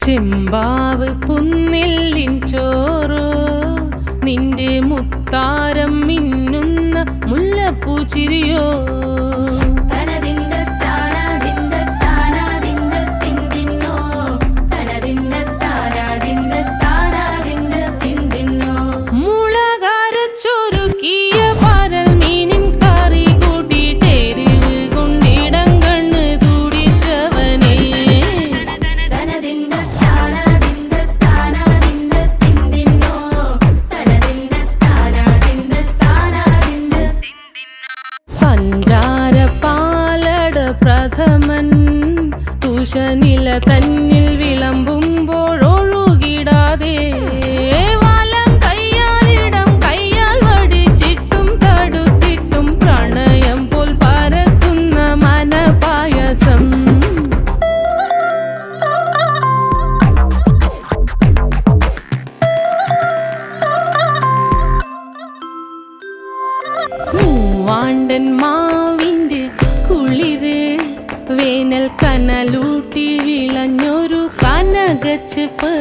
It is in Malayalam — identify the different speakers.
Speaker 1: ചെമ്പാവ് പുന്നെല്ലിൻ ചോറോ നിന്റെ മുത്താരം മിന്നുന്ന മുല്ലപ്പൂച്ചിരിയോ പ്രഥമൻ തുഷനില തന്നിൽ വിളമ്പുമ്പോഴൊഴുകിടാതെ വലം കയ്യാലിടം കയ്യാൽ വടിച്ചിട്ടും തടുത്തിട്ടും പ്രണയം പോൽ പരക്കുന്ന മനപായസം മൂവാണ്ടൻ മാവിൻ്റെ കുളിര് വേനൽ കനലൂട്ടി വിളഞ്ഞൊരു കനകച്ചെപ്പ്